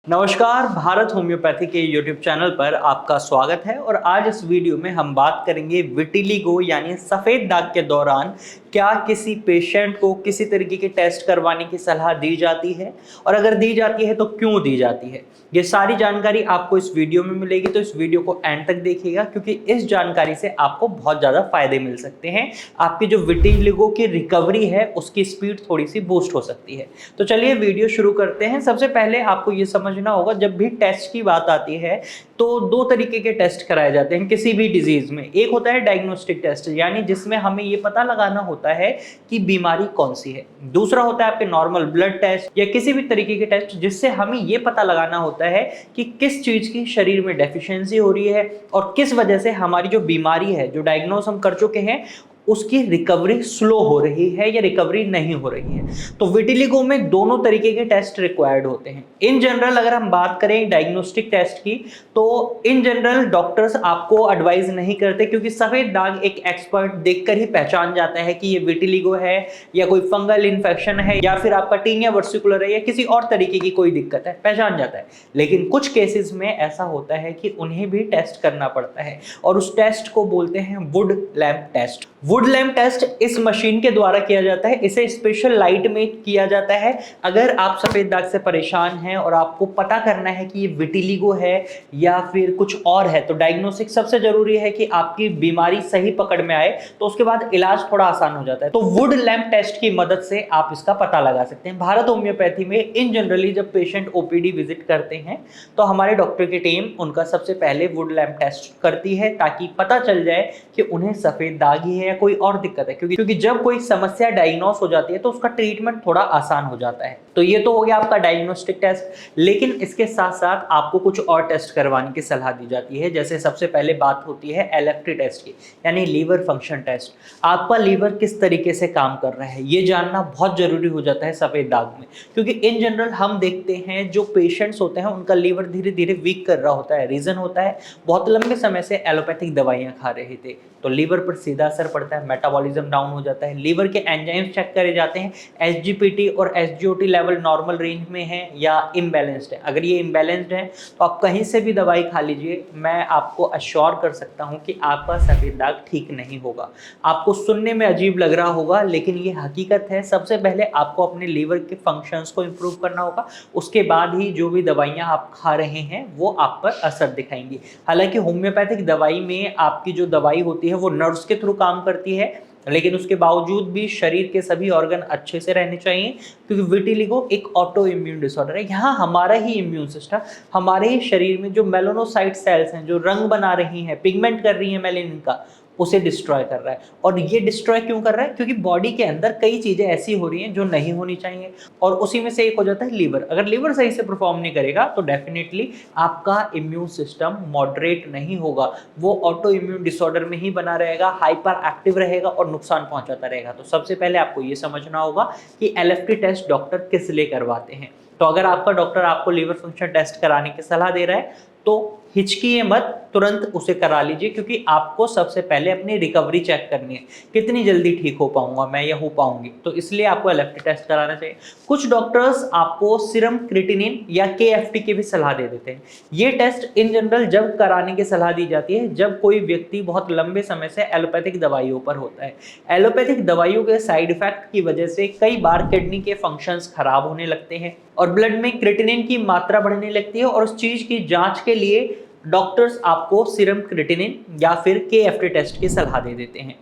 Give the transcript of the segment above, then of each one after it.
नमस्कार, भारत होम्योपैथी के YouTube channel पर आपका स्वागत है। और आज इस वीडियो में हम बात करेंगे विटिलिगो यानी सफ़ेद दाग के दौरान क्या किसी पेशेंट को किसी तरीके के टेस्ट करवाने की सलाह दी जाती है, और अगर दी जाती है तो क्यों दी जाती है। ये सारी जानकारी आपको इस वीडियो में मिलेगी, तो इस वीडियो को एंड तक देखिएगा क्योंकि इस जानकारी से आपको बहुत ज़्यादा फायदे मिल सकते हैं। आपकी जो विटिलिगो की रिकवरी है उसकी स्पीड थोड़ी सी बूस्ट हो सकती है। तो चलिए वीडियो शुरू करते हैं। सबसे पहले आपको ये समझना होगा, जब भी टेस्ट की बात आती है तो दो तरीके के टेस्ट कराए जाते हैं किसी भी डिजीज में। एक होता है डायग्नोस्टिक टेस्ट, यानी जिसमें हमें ये पता लगाना होता है कि बीमारी कौन सी है। दूसरा होता है आपके नॉर्मल ब्लड टेस्ट या किसी भी तरीके के टेस्ट जिससे हमें ये पता लगाना होता है कि किस चीज की शरीर में डेफिशिएंसी हो रही है और किस वजह से हमारी जो बीमारी है, जो डायग्नोस हम कर चुके हैं, उसकी रिकवरी स्लो हो रही है या रिकवरी नहीं हो रही है। तो विटिलिगो में दोनों तरीके के टेस्ट रिक्वायर्ड होते हैं। इन जनरल अगर हम बात करें डायग्नोस्टिक टेस्ट की, तो इन जनरल डॉक्टर्स आपको एडवाइज नहीं करते, क्योंकि सफेद दाग एक एक्सपर्ट देखकर ही पहचान जाता है कि ये विटिलिगो है या कोई फंगल इन्फेक्शन है या फिर आपका टीनिया वर्सिकुलर है या किसी और तरीके की कोई दिक्कत है, पहचान जाता है। लेकिन कुछ केसेस में ऐसा होता है कि उन्हें भी टेस्ट करना पड़ता है और उस टेस्ट को बोलते हैं wood lamp test. Wood lamp test इस मशीन के द्वारा किया जाता है। इसे स्पेशल लाइट में किया जाता है। अगर आप सफेद दाग से परेशान हैं और आपको पता करना है कि ये विटिलिगो है या फिर कुछ और है, तो डायग्नोस्टिक सबसे जरूरी है कि आपकी बीमारी सही पकड़ में आए, तो उसके बाद इलाज थोड़ा आसान हो जाता है। तो वुड लैंप टेस्ट की मदद से आप इसका पता लगा सकते हैं। भारत होम्योपैथी में इन जनरली जब पेशेंट ओपीडी विजिट करते हैं तो हमारे डॉक्टर की टीम उनका सबसे पहले वुड लैंप टेस्ट करती है, ताकि पता चल जाए कि उन्हें सफेद दाग ही है या कोई और दिक्कत है। क्योंकि जब कोई समस्या डायग्नोस हो जाती है तो उसका ट्रीटमेंट थोड़ा आसान हो जाता है। तो ये तो हो गया आपका डायग्नोस्टिक टेस्ट। लेकिन इसके साथ साथ आपको कुछ और टेस्ट करवाने की सलाह दी जाती है। जैसे सबसे पहले बात होती है एलएफटी टेस्ट की, यानी लीवर फंक्शन टेस्ट। आपका लीवर किस तरीके से काम कर रहा है ये जानना बहुत जरूरी हो जाता है सफेद दाग में, क्योंकि इन जनरल हम देखते हैं जो पेशेंट्स होते हैं उनका लीवर धीरे धीरे वीक कर रहा होता है। रीजन होता है बहुत लंबे समय से एलोपैथिक दवाइयां खा रहे थे, तो लीवर पर सीधा असर पड़ता है, मेटाबॉलिज्म डाउन हो जाता है। लीवर के एंजाइम्स चेक करे जाते हैं, एसजीपीटी और एसजीओटी लेवल नॉर्मल रेंज में है या इम्बैलेंस्ड है। अगर ये इम्बैलेंस्ड है तो आप कहीं से भी दवाई खा लीजिए, मैं आपको अश्योर कर सकता हूं कि आपका सफेद दाग ठीक नहीं होगा। आपको सुनने में अजीब लग रहा होगा, लेकिन ये हकीकत है। सबसे पहले आपको अपने लीवर के फंक्शंस को इंप्रूव करना होगा, उसके बाद ही जो भी दवाइयां आप खा रहे हैं वो आप पर असर दिखाएंगी। हालांकि होम्योपैथिक दवाई में आपकी जो दवाई होती है वो नर्व्स के थ्रू काम करती है, लेकिन उसके बावजूद भी शरीर के सभी ऑर्गन अच्छे से रहने चाहिए, क्योंकि विटिलिगो एक ऑटो इम्यून डिसऑर्डर है। यहाँ हमारा ही इम्यून सिस्टम, हमारे ही शरीर में जो मेलानोसाइट सेल्स हैं जो रंग बना रही हैं, पिगमेंट कर रही हैं मेलेनिन का, उसे डिस्ट्रॉय कर रहा है। और ये डिस्ट्रॉय क्यों कर रहा है? क्योंकि बॉडी के अंदर कई चीजें ऐसी हो रही हैं जो नहीं होनी चाहिए, और उसी में से एक हो जाता है लीवर। अगर लीवर सही से परफॉर्म नहीं करेगा तो डेफिनेटली आपका इम्यून सिस्टम मॉडरेट नहीं होगा, वो ऑटो इम्यून डिसऑर्डर में ही बना रहेगा, हाइपर एक्टिव रहेगा और नुकसान पहुंचाता रहेगा। तो सबसे पहले आपको ये समझना होगा कि एलएफटी टेस्ट डॉक्टर किस लिए करवाते हैं। तो अगर आपका डॉक्टर आपको लीवर फंक्शन टेस्ट कराने की सलाह दे रहा है तो हिचकिए मत, तुरंत उसे करा लीजिए, क्योंकि आपको सबसे पहले अपनी रिकवरी चेक करनी है, कितनी जल्दी ठीक हो पाऊंगा मैं या हो पाऊंगी। तो इसलिए आपको एलएफटी टेस्ट कराना चाहिए। कुछ डॉक्टर्स आपको सीरम क्रिएटिनिन या केएफटी की भी सलाह दे देते हैं। ये टेस्ट इन जनरल जब कराने की सलाह दी जाती है जब कोई व्यक्ति बहुत लंबे समय से एलोपैथिक दवाइयों पर होता है। एलोपैथिक दवाइयों के साइड इफेक्ट की वजह से कई बार किडनी के फंक्शंस खराब होने लगते हैं और ब्लड में क्रिएटिनिन की मात्रा बढ़ने लगती है, और उस चीज की जांच के लिए डॉक्टर्स आपको सीरम क्रिएटिनिन या फिर केएफटी टेस्ट की सलाह दे देते हैं।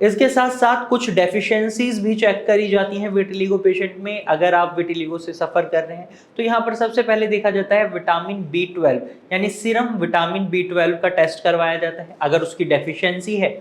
इसके साथ साथ कुछ डेफिशिएंसीज भी चेक करी जाती हैं विटिलिगो पेशेंट में। अगर आप विटिलिगो से सफ़र कर रहे हैं तो यहाँ पर सबसे पहले देखा जाता है विटामिन B12, यानी सीरम विटामिन B12 का टेस्ट करवाया जाता है। अगर उसकी डेफिशिएंसी है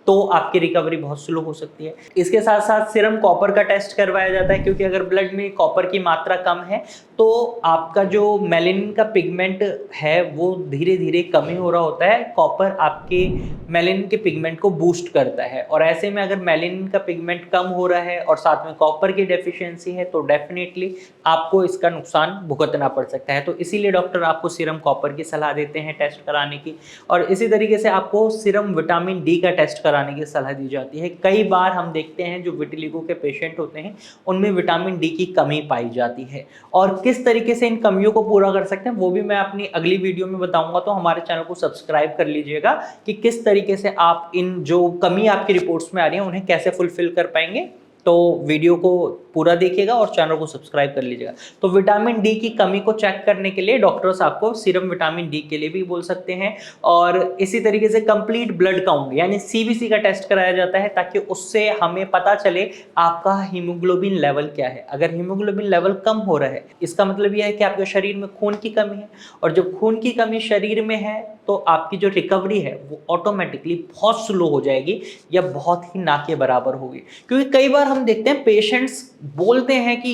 तो आपकी रिकवरी बहुत स्लो हो सकती है। इसके साथ साथ सीरम कॉपर का टेस्ट करवाया जाता है, क्योंकि अगर ब्लड में कॉपर की मात्रा कम है तो आपका जो मेलेनिन का पिगमेंट है वो धीरे धीरे कमी हो रहा होता है। कॉपर आपके मेलेनिन के पिगमेंट को बूस्ट करता है, और ऐसे में अगर मेलेनिन का पिगमेंट कम हो रहा है और साथ में कॉपर की डेफिशिएंसी है तो डेफिनेटली आपको इसका नुकसान भुगतना पड़ सकता है। तो इसीलिए डॉक्टर आपको सीरम कॉपर की सलाह देते हैं टेस्ट कराने की। और इसी तरीके से आपको सीरम विटामिन D का टेस्ट कराना कराने की सलाह दी जाती है। कई बार हम देखते हैं जो विटिलिगो के पेशेंट होते हैं उनमें विटामिन डी की कमी पाई जाती है, और किस तरीके से इन कमियों को पूरा कर सकते हैं वो भी मैं अपनी अगली वीडियो में बताऊंगा। तो हमारे चैनल को सब्सक्राइब कर लीजिएगा कि किस तरीके से आप इन जो कमी आपकी रिपोर्ट्स में आ रही है उन्हें कैसे फुलफिल कर पाएंगे। तो वीडियो को पूरा देखिएगा और चैनल को सब्सक्राइब कर लीजिएगा। तो विटामिन डी की कमी को चेक करने के लिए डॉक्टर्स आपको सीरम विटामिन डी के लिए भी बोल सकते हैं, और इसी तरीके से कंप्लीट ब्लड काउंट यानी सीबीसी का टेस्ट कराया जाता है, ताकि उससे हमें पता चले आपका हीमोग्लोबिन लेवल क्या है। अगर हीमोग्लोबिन लेवल कम हो रहा है इसका मतलब यह है कि आपके शरीर में खून की कमी है, और जब खून की कमी शरीर में है तो आपकी जो रिकवरी है वो ऑटोमेटिकली बहुत स्लो हो जाएगी या बहुत ही ना के बराबर होगी। क्योंकि कई बार हम देखते हैं पेशेंट्स बोलते हैं कि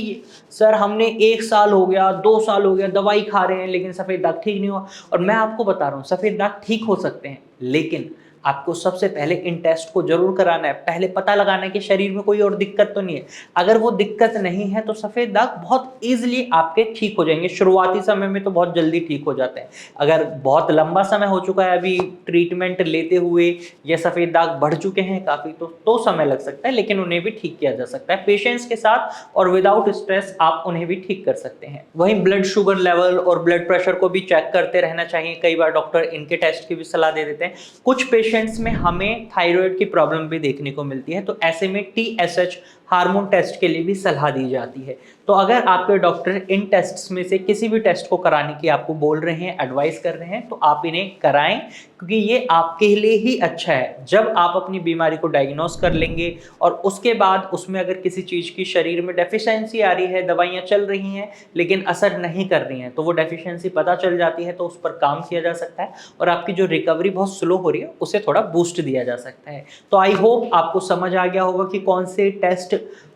सर हमने 1 साल हो गया, 2 साल हो गया, दवाई खा रहे हैं लेकिन सफ़ेद दाग ठीक नहीं हुआ। और मैं आपको बता रहा हूँ सफ़ेद दाग ठीक हो सकते हैं, लेकिन आपको सबसे पहले इन टेस्ट को जरूर कराना है। पहले पता लगाना है कि शरीर में कोई और दिक्कत तो नहीं है। अगर वो दिक्कत नहीं है तो सफ़ेद दाग बहुत ईजिली आपके ठीक हो जाएंगे। शुरुआती समय में तो बहुत जल्दी ठीक हो जाते हैं। अगर बहुत लंबा समय हो चुका है अभी ट्रीटमेंट लेते हुए, या सफ़ेद दाग बढ़ चुके हैं काफ़ी, तो समय लग सकता है, लेकिन उन्हें भी ठीक किया जा सकता है पेशेंस के साथ, और विदाउट स्ट्रेस आप उन्हें भी ठीक कर सकते हैं। वहीं ब्लड शुगर लेवल और ब्लड प्रेशर को भी चेक करते रहना चाहिए। कई बार डॉक्टर इनके टेस्ट की भी सलाह दे देते हैं। कुछ पेशेंट्स में हमें थायराइड की प्रॉब्लम भी देखने को मिलती है, तो ऐसे में TSH हार्मोन टेस्ट के लिए भी सलाह दी जाती है। तो अगर आपके डॉक्टर इन टेस्ट्स में से किसी भी टेस्ट को कराने की आपको बोल रहे हैं, एडवाइस कर रहे हैं, तो आप इन्हें कराएं, क्योंकि ये आपके लिए ही अच्छा है। जब आप अपनी बीमारी को डायग्नोस कर लेंगे और उसके बाद उसमें अगर किसी चीज़ की शरीर में डेफिशिएंसी आ रही है, दवाइयाँ चल रही हैं लेकिन असर नहीं कर रही हैं, तो वो डेफिशिएंसी पता चल जाती है, तो उस पर काम किया जा सकता है और आपकी जो रिकवरी बहुत स्लो हो रही है उसे थोड़ा बूस्ट दिया जा सकता है। तो आई होप आपको समझ आ गया होगा कि कौन से टेस्ट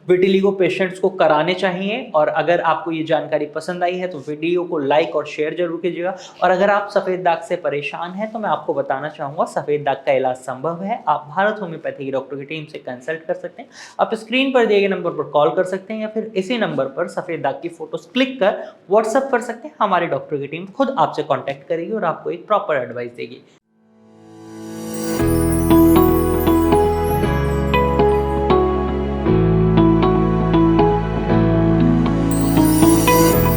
विटिलिगो पेशेंट्स को कराने चाहिए। और अगर आपको ये जानकारी पसंद आई है तो वीडियो को लाइक और शेयर जरूर कीजिएगा। और अगर आप सफ़ेद दाग से परेशान हैं तो मैं आपको बताना चाहूँगा सफ़ेद दाग का इलाज संभव है। आप भारत होम्योपैथी की डॉक्टर की टीम से कंसल्ट कर सकते हैं। आप स्क्रीन पर दिए गए नंबर पर कॉल कर सकते हैं, या फिर इसी नंबर पर सफ़ेद दाग की फोटोज क्लिक कर व्हाट्सअप कर सकते हैं। हमारे डॉक्टर की टीम खुद आपसे कॉन्टैक्ट करेगी और आपको एक प्रॉपर एडवाइस देगी।